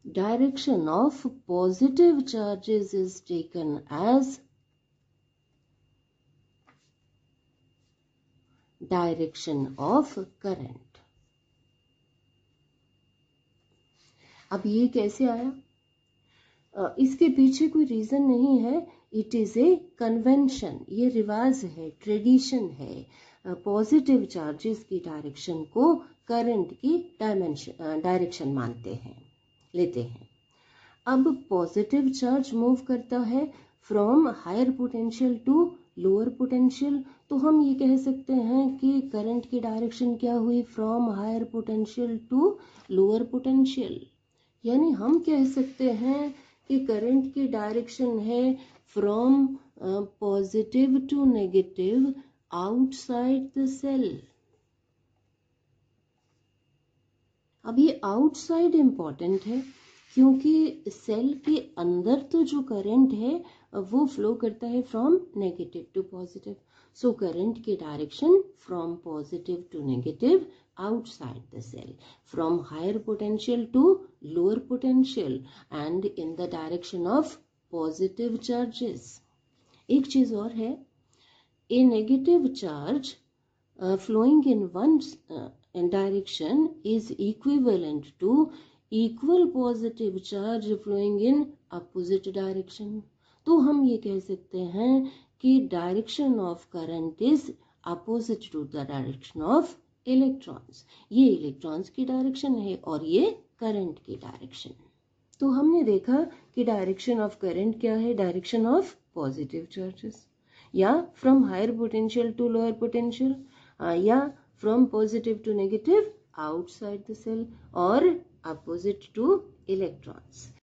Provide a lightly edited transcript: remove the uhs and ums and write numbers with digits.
Direction of positive charges is taken as direction of current. अब ये कैसे आया? इसके पीछे कोई रीजन नहीं है, इट इज ए कन्वेंशन, ये रिवाज है, ट्रेडिशन है। पॉजिटिव चार्जेस की डायरेक्शन को करंट की डायरेक्शन मानते हैं, लेते हैं। अब पॉजिटिव चार्ज मूव करता है from higher potential to lower potential, तो हम ये कह सकते हैं कि करंट की डायरेक्शन क्या हुई, from higher potential to lower potential. यानी हम कह सकते हैं कि करंट की डायरेक्शन है from positive to negative outside the cell. अब ये आउटसाइड इंपॉर्टेंट है क्योंकि सेल के अंदर तो जो करंट है वो फ्लो करता है from negative to positive. So current की direction from positive to negative outside the cell, from higher potential to lower potential and in the direction of positive charges. एक चीज और है, a negative charge flowing in one direction is equivalent to equal positive charge flowing in opposite direction. तो हम ये कह सकते हैं कि direction of current is opposite to the direction of electrons. ये इलेक्ट्रॉन्स की डायरेक्शन है और ये करंट की डायरेक्शन। तो हमने देखा कि डायरेक्शन ऑफ करंट क्या है, डायरेक्शन ऑफ पॉजिटिव चार्जेस, या from higher potential to lower potential, या from positive to negative outside the cell, और अपोजिट टू इलेक्ट्रॉन्स।